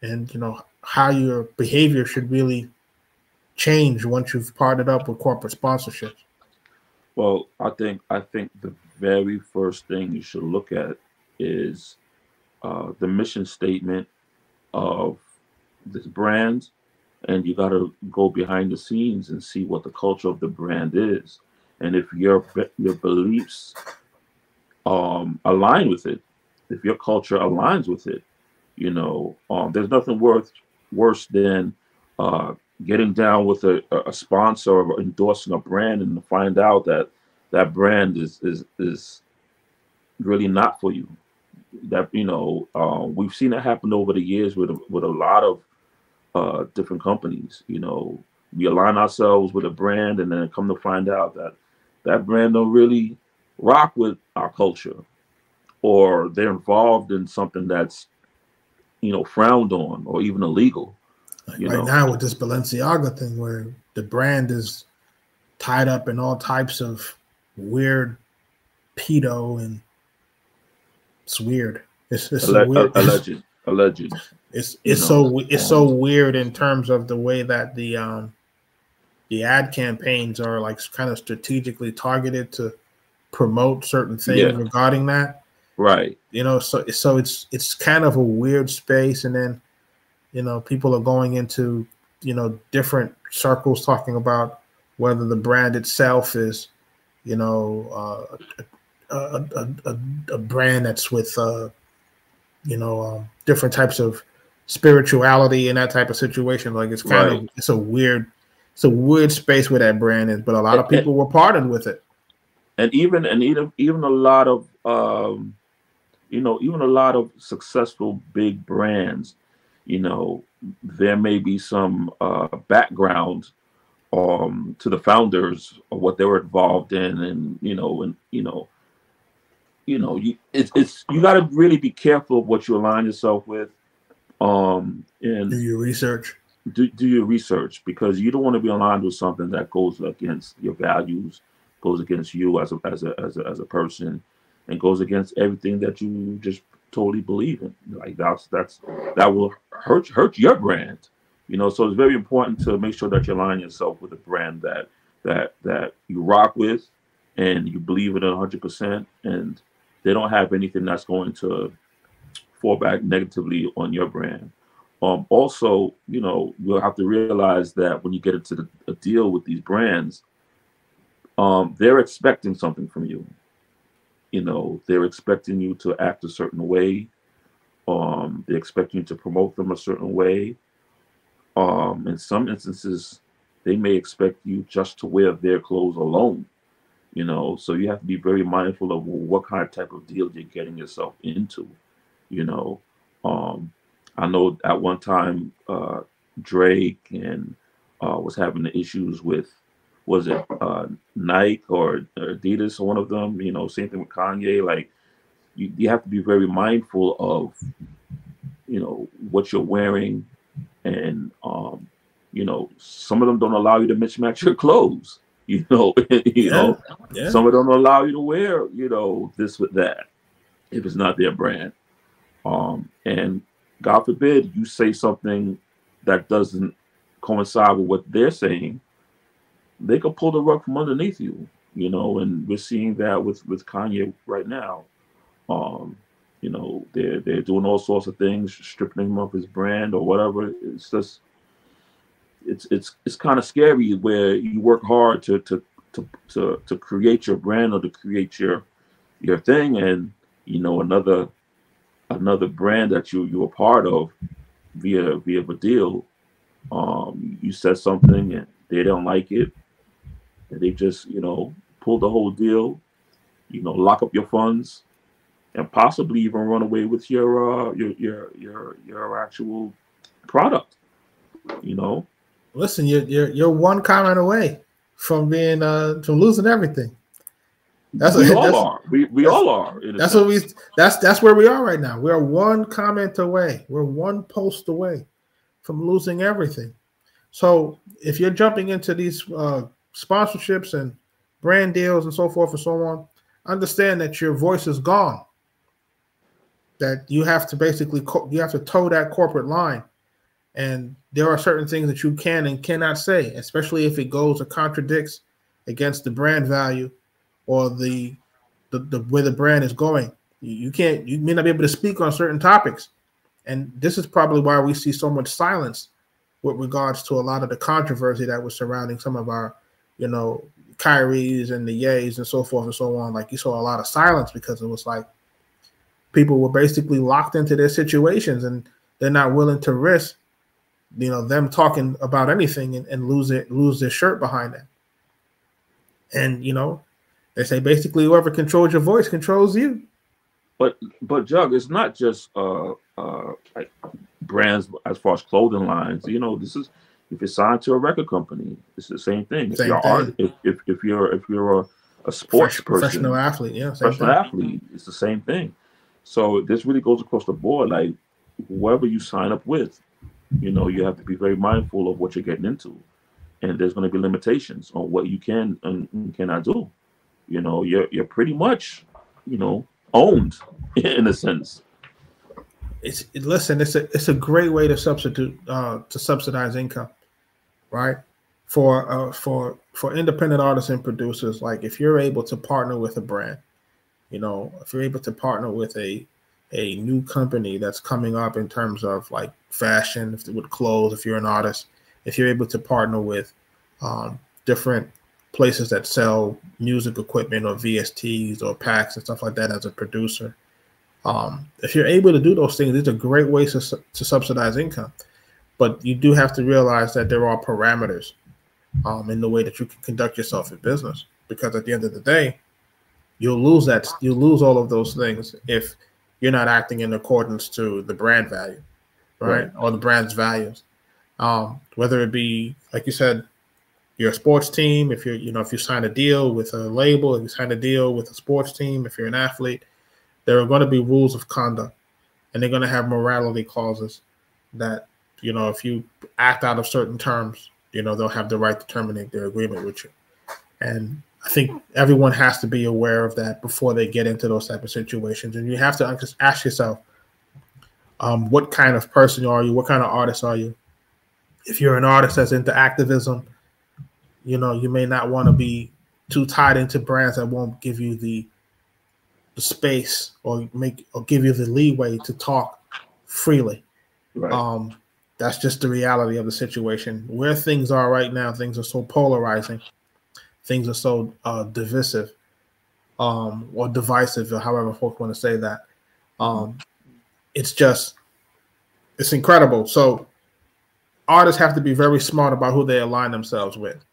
and, you know, how your behavior should really change once you've partnered up with corporate sponsorships. Well, I think the very first thing you should look at is the mission statement of this brand, and you got to go behind the scenes and see what the culture of the brand is, and if your beliefs align with it, if your culture aligns with it, you know, there's nothing worse than getting down with a sponsor or endorsing a brand and to find out that brand is really not for you. That, you know, we've seen it happen over the years with a lot of different companies. You know, we align ourselves with a brand and then come to find out that brand don't really rock with our culture, or they're involved in something that's, you know, frowned on or even illegal. Right now with this Balenciaga thing, where the brand is tied up in all types of weird pedo, and it's weird. It's so weird. Alleged. It's so weird in terms of the way that the ad campaigns are like kind of strategically targeted to promote certain things regarding that. Right. You know, so it's kind of a weird space, and then, you know, people are going into, you know, different circles talking about whether the brand itself is, you know, a brand that's with you know, different types of spirituality and that type of situation. Like it's kind of it's a weird space where that brand is, but a lot of people were partnered with it. And even a lot of you know, even a lot of successful big brands, you know, there may be some background to the founders of what they were involved in, and you know, it's you got to really be careful of what you align yourself with, and do your research. Do your research, because you don't want to be aligned with something that goes against your values, goes against you as a person, and goes against everything that you just totally believe in. Like that will hurt your brand, you know. So it's very important to make sure that you align yourself with a brand that you rock with and you believe in 100%, and they don't have anything that's going to fall back negatively on your brand. Also, you know, you'll have to realize that when you get into a deal with these brands, they're expecting something from you. You know, they're expecting you to act a certain way. They expect you to promote them a certain way. In some instances, they may expect you just to wear their clothes alone. You know, so you have to be very mindful of what kind of type of deal you're getting yourself into. You know, I know at one time Drake and was having the issues with, was it Nike or Adidas or one of them? You know, same thing with Kanye. Like you have to be very mindful of, you know, what you're wearing, and you know, some of them don't allow you to mismatch your clothes. You know, some of them don't allow you to wear, you know, this with that if it's not their brand. And God forbid you say something that doesn't coincide with what they're saying, they could pull the rug from underneath you, you know, and we're seeing that with Kanye right now. You know, they're doing all sorts of things, stripping him of his brand or whatever. It's just, it's kind of scary where you work hard to create your brand or to create your thing, and you know, another brand that you're a part of via a deal, you said something and they don't like it, and they just, you know, pull the whole deal, you know, lock up your funds, and possibly even run away with your actual product. You know, listen, you're one comment away from being from losing everything. We all are. That's where we are right now. We're one comment away. We're one post away from losing everything. So if you're jumping into these sponsorships and brand deals and so forth and so on, understand that your voice is gone. That you have to basically toe that corporate line, and there are certain things that you can and cannot say, especially if it goes or contradicts against the brand value or the where the brand is going. You may not be able to speak on certain topics, and this is probably why we see so much silence with regards to a lot of the controversy that was surrounding some of our, you know, Kyries and the Yays and so forth and so on. Like, you saw a lot of silence because it was like people were basically locked into their situations and they're not willing to risk, you know, them talking about anything and lose their shirt behind it. And, you know, they say basically whoever controls your voice controls you. But Jug, it's not just like brands as far as clothing lines. You know, this is, if you're signed to a record company, it's the same thing. If you're a sports person, professional athlete, athlete, it's the same thing. So this really goes across the board. Like whoever you sign up with, you know, you have to be very mindful of what you're getting into, and there's going to be limitations on what you can and cannot do. You know, you're pretty much, you know, owned in a sense. listen, it's a great way to subsidize income, right? For independent artists and producers, like if you're able to partner with a brand, if you're able to partner with a new company that's coming up in terms of like fashion, with clothes, if you're an artist, if you're able to partner with different places that sell music equipment or VSTs or packs and stuff like that as a producer, if you're able to do those things, it's a great way to subsidize income. But you do have to realize that there are parameters in the way that you can conduct yourself in business, because at the end of the day, you'll lose all of those things if you're not acting in accordance to the brand value, right? Or the brand's values. Whether it be, like you said, you're a sports team, if if you sign a deal with a label, if you sign a deal with a sports team, if you're an athlete, there are going to be rules of conduct, and they're going to have morality clauses that, if you act out of certain terms, they'll have the right to terminate their agreement with you. And I think everyone has to be aware of that before they get into those type of situations. And you have to just ask yourself, what kind of person are you? What kind of artist are you? If you're an artist that's into activism, you may not want to be too tied into brands that won't give you the space or give you the leeway to talk freely. Right. That's just the reality of the situation. Where things are right now, things are so polarizing. Things are so divisive or divisive, or however folks want to say that. It's incredible. So artists have to be very smart about who they align themselves with,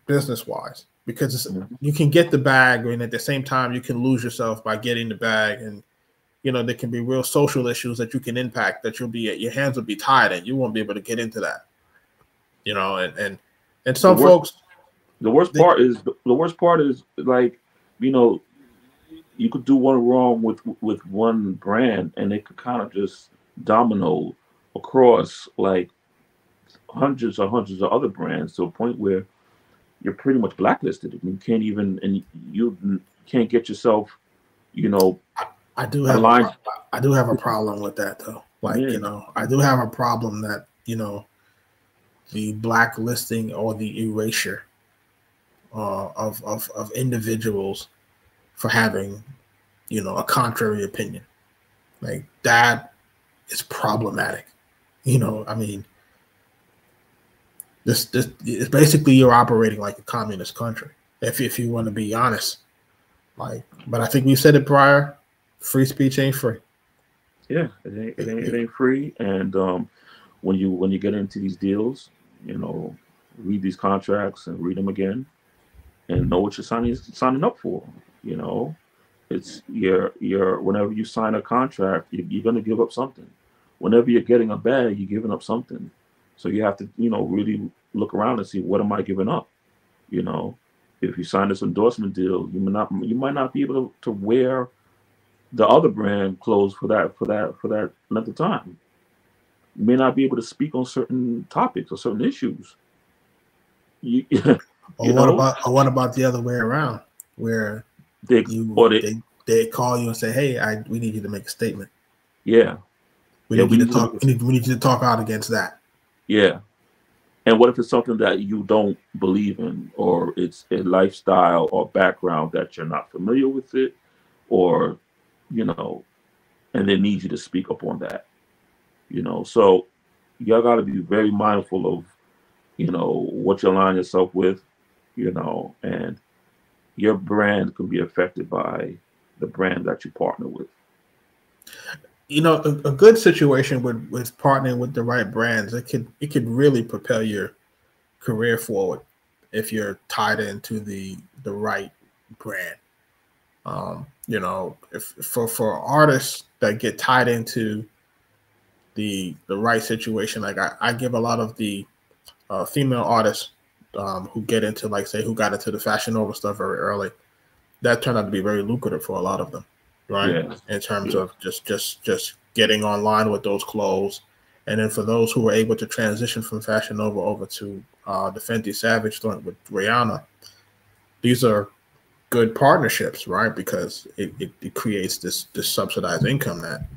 business-wise, because you can get the bag, and at the same time, you can lose yourself by getting the bag. And, there can be real social issues that you can impact that your hands will be tied and you won't be able to get into that. And some folks. The worst part is like, you could do one wrong with one brand, and it could kind of just domino across like hundreds of other brands to a point where you're pretty much blacklisted. You can't even, you can't get yourself, I do have a problem with that though. Like, I do have a problem that, the blacklisting or the erasure of individuals for having, a contrary opinion. Like, that is problematic. This it's basically, you're operating like a communist country, if you want to be honest. But I think we said it prior, free speech ain't free. Yeah, it ain't free. And when you get into these deals, read these contracts and read them again, and know what you're signing up for. It's your whenever you sign a contract, you're going to give up something. Whenever you're getting a bag, you're giving up something. So you have to, really look around and see, what am I giving up? If you sign this endorsement deal, you might not be able to wear the other brand clothes for that length of time. You may not be able to speak on certain topics or certain issues. What about the other way around, where they call you and say, "Hey, we need you to make a statement." Yeah, we need you to talk out against that. Yeah, and what if it's something that you don't believe in, or it's a lifestyle or background that you're not familiar with it, or and they need you to speak up on that. So y'all got to be very mindful of what you align yourself with, and your brand can be affected by the brand that you partner with. A good situation with partnering with the right brands, it could really propel your career forward if you're tied into the right brand. If for artists that get tied into the right situation, like I give a lot of the female artists who get into, like, say, who got into the Fashion Nova stuff very early, that turned out to be very lucrative for a lot of them, right? Yeah. In terms of just getting online with those clothes. And then for those who were able to transition from Fashion Nova over to the Fenty Savage joint with Rihanna, these are good partnerships, right? Because it creates this subsidized income that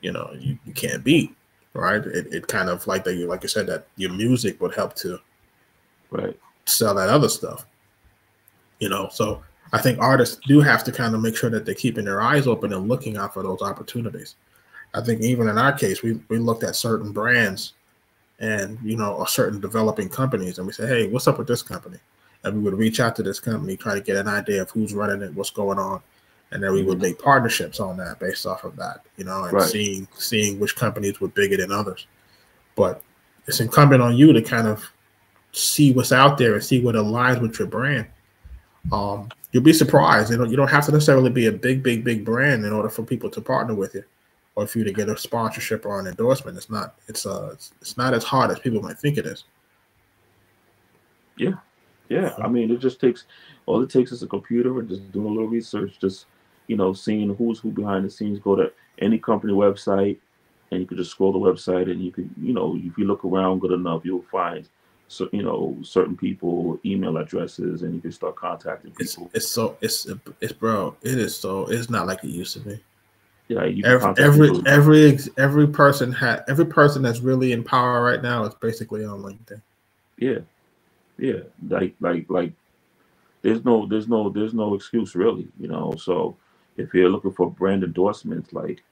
you can't beat, right? It kind of like like you said, that your music would help to sell that other stuff, So I think artists do have to kind of make sure that they're keeping their eyes open and looking out for those opportunities. I think even in our case, we looked at certain brands and, or certain developing companies, and we say, hey, what's up with this company? And we would reach out to this company, try to get an idea of who's running it, what's going on. And then we would make partnerships on that based off of that, and seeing which companies were bigger than others. But it's incumbent on you to kind of see what's out there and see what aligns with your brand. You'll be surprised. You don't have to necessarily be a big brand in order for people to partner with you, or for you to get a sponsorship or an endorsement. It's not as hard as people might think it is. Yeah. I mean, all it takes is a computer and just doing a little research, just seeing who's who behind the scenes. Go to any company website, and you can just scroll the website, and you can, if you look around good enough, you'll find certain people, email addresses, and you can start contacting people. It's not like it used to be. Yeah, every person that's really in power right now is basically on LinkedIn. Yeah. Like there's no excuse really, So if you're looking for brand endorsements, like,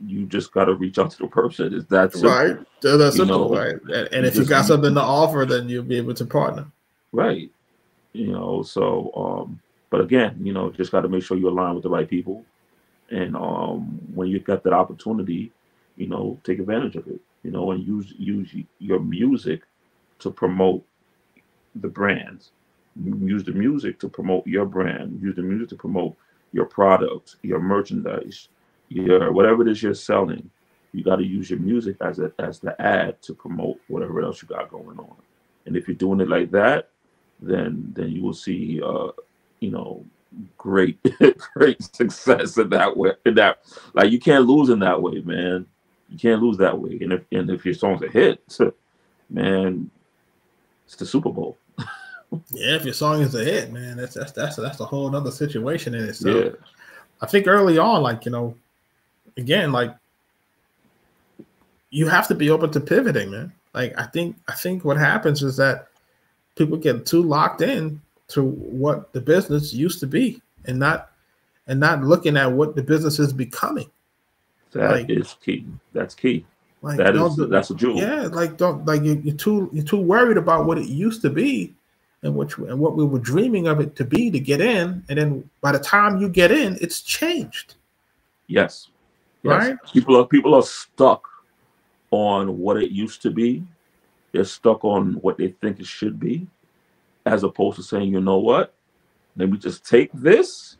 you just got to reach out to the person. It's that simple. Right. That's simple, right? And if you got something to offer, then you'll be able to partner. Right. So, but again, just got to make sure you align with the right people. And when you got that opportunity, take advantage of it, and use your music to promote the brands. Use the music to promote your brand. Use the music to promote your product, your merchandise, your whatever it is you're selling. You got to use your music as the ad to promote whatever else you got going on. And if you're doing it like that, then you will see great success in that way. Like, you can't lose in that way, man. You can't lose that way. And if your song's a hit, man, it's the Super Bowl. Yeah, if your song is a hit, man, that's a whole other situation in itself. Yeah. I think early on, like, again, like, you have to be open to pivoting, man. Like, I think what happens is that people get too locked in to what the business used to be, and not looking at what the business is becoming. That is key. That's key. Like, that's a jewel. Yeah, you're too worried about what it used to be, and what we were dreaming of it to be to get in, and then by the time you get in, it's changed. Yes. Right. People are stuck on what it used to be. They're stuck on what they think it should be, as opposed to saying, you know what? Let me just take this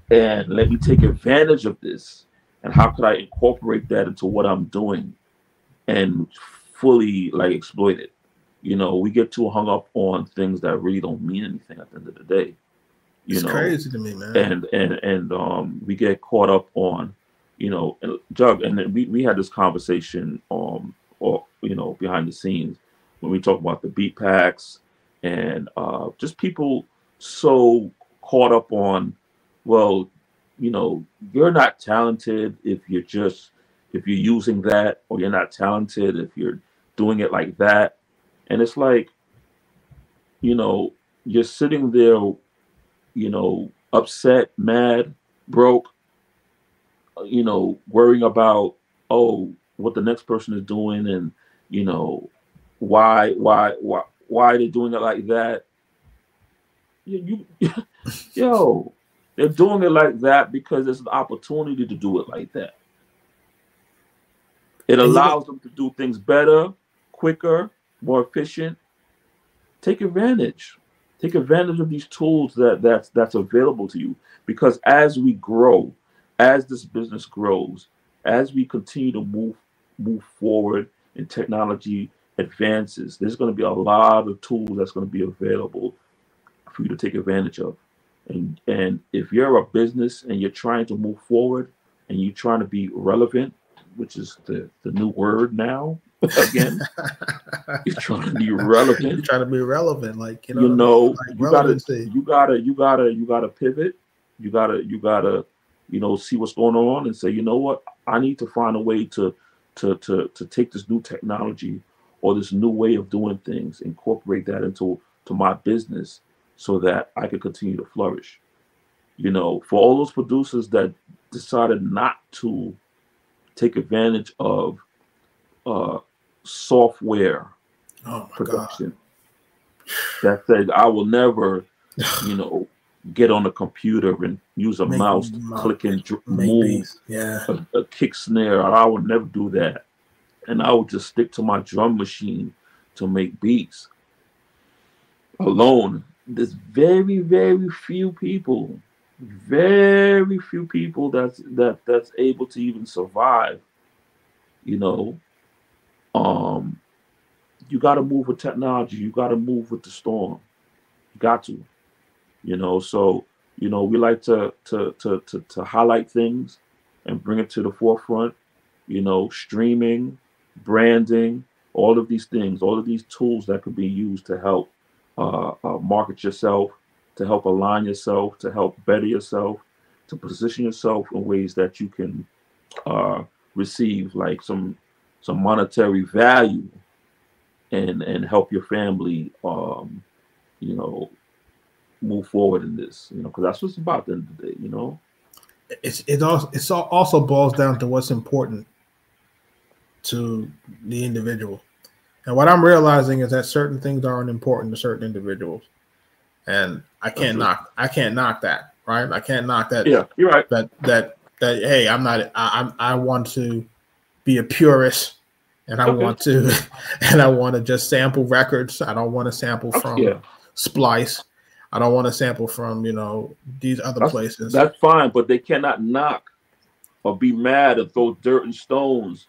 and let me take advantage of this. And how could I incorporate that into what I'm doing and fully exploit it? We get too hung up on things that really don't mean anything at the end of the day. It's crazy to me, man. And we get caught up on, Jug, and then we had this conversation behind the scenes when we talk about the beat packs and just people so caught up on, well, you're not talented if you're using that, or you're not talented if you're doing it like that. And it's like, you're sitting there, upset, mad, broke, worrying about, what the next person is doing, and, why are they doing it like that? Yo, they're doing it like that because there's an opportunity to do it like that. It allows them to do things better, quicker, more efficient. Take advantage. Take advantage of these tools that's available to you. Because as we grow, as this business grows, as we continue to move forward and technology advances, there's going to be a lot of tools that's going to be available for you to take advantage of. And if you're a business and you're trying to move forward and you're trying to be relevant, which is the new word now, again, you're trying to be relevant. You're trying to be relevant, you gotta pivot. You gotta see what's going on and say, you know what, I need to find a way to take this new technology or this new way of doing things, incorporate that into my business so that I can continue to flourish. For all those producers that decided not to take advantage of software production, that said, I will never, get on a computer and use a mouse to click and move a kick snare. I would never do that. And I would just stick to my drum machine to make beats alone. There's very, very few people that's able to even survive. You got to move with technology. You got to move with the storm. You got to. So we like to highlight things and bring it to the forefront. Streaming, branding, all of these things, all of these tools that could be used to help market yourself, to help align yourself, to help better yourself, to position yourself in ways that you can receive like some monetary value and help your family move forward in this, because that's what it's about at the end of the day. It also boils down to what's important to the individual. And what I'm realizing is that certain things aren't important to certain individuals. And I can't knock that, right? I can't knock that. Yeah, you're right. That hey, I want to be a purist and I want to just sample records. I don't want to sample from Splice. I don't want to sample from, these other places. That's fine, but they cannot knock or be mad or throw dirt and stones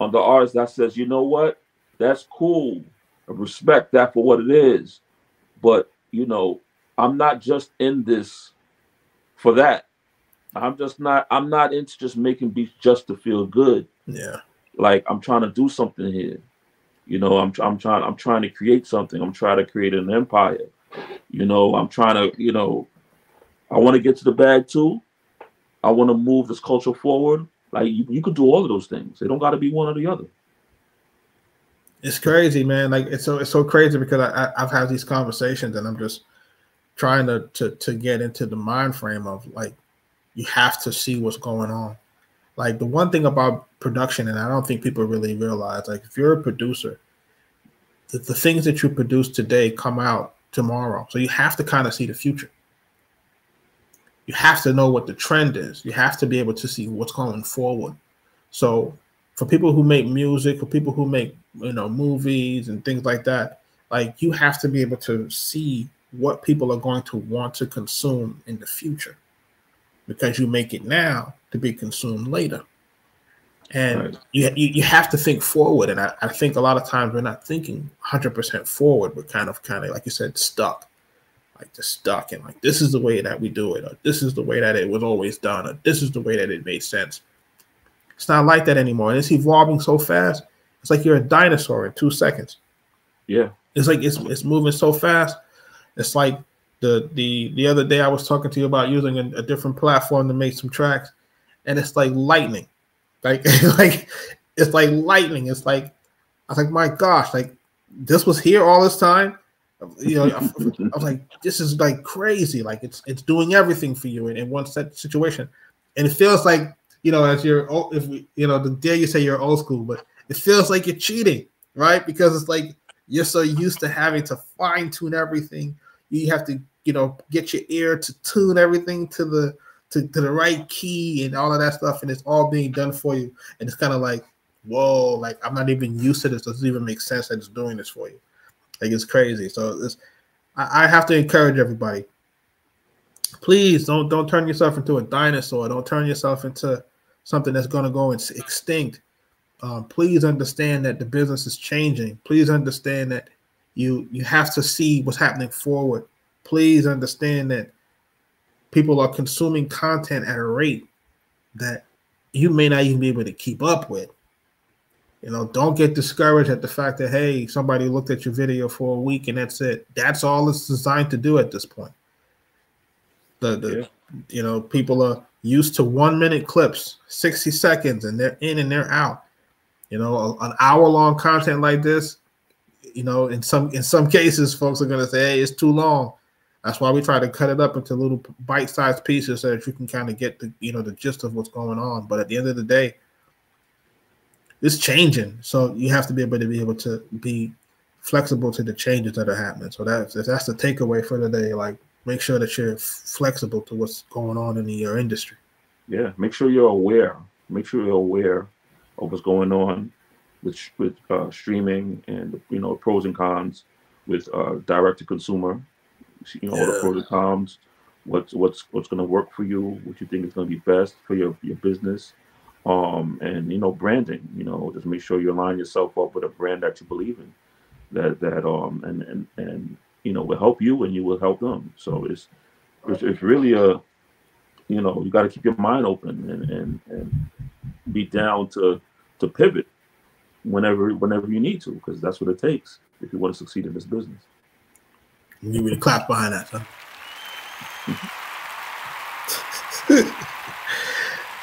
on the artist that says, you know what, that's cool. I respect that for what it is. But, I'm not just in this for that. I'm not into just making beats just to feel good. Yeah. Like I'm trying to do something here. I'm trying to create something. I'm trying to create an empire. I'm trying to, I want to get to the bag too. I want to move this culture forward. Like you could do all of those things. They don't got to be one or the other. It's crazy, man. Like it's so crazy because I've had these conversations and I'm just trying to get into the mind frame of like, you have to see what's going on. Like the one thing about production, and I don't think people really realize, like if you're a producer, the things that you produce today come out tomorrow. So you have to kind of see the future. You have to know what the trend is. You have to be able to see what's going forward. So for people who make music, for people who make, movies and things like that, like you have to be able to see what people are going to want to consume in the future, because you make it now to be consumed later. And you have to think forward. And I think a lot of times we're not thinking 100% forward. We're kind of like you said, stuck, like just stuck. And like, this is the way that we do it. Or this is the way that it was always done. Or this is the way that it made sense. It's not like that anymore. And it's evolving so fast. It's like you're a dinosaur in 2 seconds. Yeah. It's like, it's moving so fast. It's like the other day I was talking to you about using a different platform to make some tracks. And it's like lightning. Like it's like lightning. It's like, I was like, my gosh, like this was here all this time. I was like, this is like crazy. Like it's doing everything for you in one situation. And it feels like, as the day you say you're old school, but it feels like you're cheating, right? Because it's like, you're so used to having to fine tune everything. You have to, get your ear to tune everything to the right key and all of that stuff, and it's all being done for you. And it's kind of like, whoa, like I'm not even used to this. It doesn't even make sense that it's doing this for you. Like it's crazy. So I have to encourage everybody. Please don't turn yourself into a dinosaur. Don't turn yourself into something that's going to go extinct. Please understand that the business is changing. Please understand that you have to see what's happening forward. Please understand that people are consuming content at a rate that you may not even be able to keep up with. Don't get discouraged at the fact that, hey, somebody looked at your video for a week and that's it. That's all it's designed to do at this point. People are used to 1 minute clips, 60 seconds, and they're in and they're out. You know, an hour-long content like this, you know, in some cases, folks are going to say, hey, it's too long. That's why we try to cut it up into little bite-sized pieces so that you can kind of get the, you know, the gist of what's going on. But at the end of the day, it's changing. So you have to be able to be flexible to the changes that are happening. So that's the takeaway for the day. Like, make sure that you're flexible to what's going on in your industry. Yeah, make sure you're aware. Make sure you're aware of what's going on with streaming and, you know, pros and cons with direct to consumer. You know, all the pros and cons. What's going to work for you? What you think is going to be best for your business? And, you know, branding. You know, just make sure you align yourself up with a brand that you believe in. And you know, will help you and you will help them. So it's really a, you know, you got to keep your mind open and be down to pivot whenever you need to, because that's what it takes if you want to succeed in this business. You give me the clap behind that, son.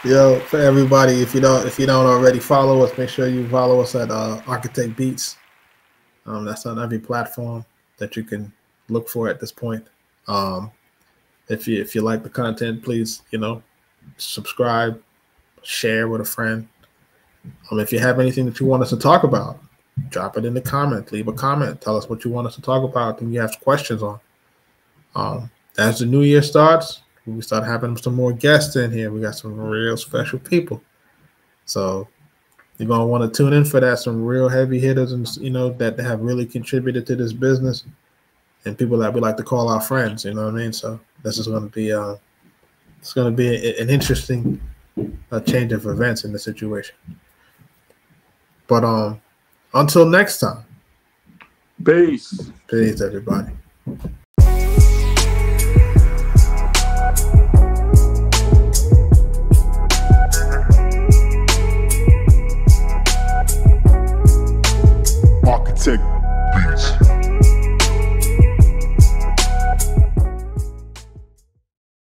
Yo, for everybody, if you don't already follow us, make sure you follow us at Arkatech Beatz. That's on every platform that you can look for at this point. If you like the content, please, you know, subscribe, share with a friend. If you have anything that you want us to talk about, drop it in the comments. Leave a comment. Tell us what you want us to talk about and you have questions on. As the new year starts, we start having some more guests in here. We got some real special people. So you're going to want to tune in for that. Some real heavy hitters, and, you know, that have really contributed to this business, and people that we like to call our friends. You know what I mean? So this is going to be it's going to be an interesting change of events in the situation. But until next time, peace, everybody. Arkatech Beatz.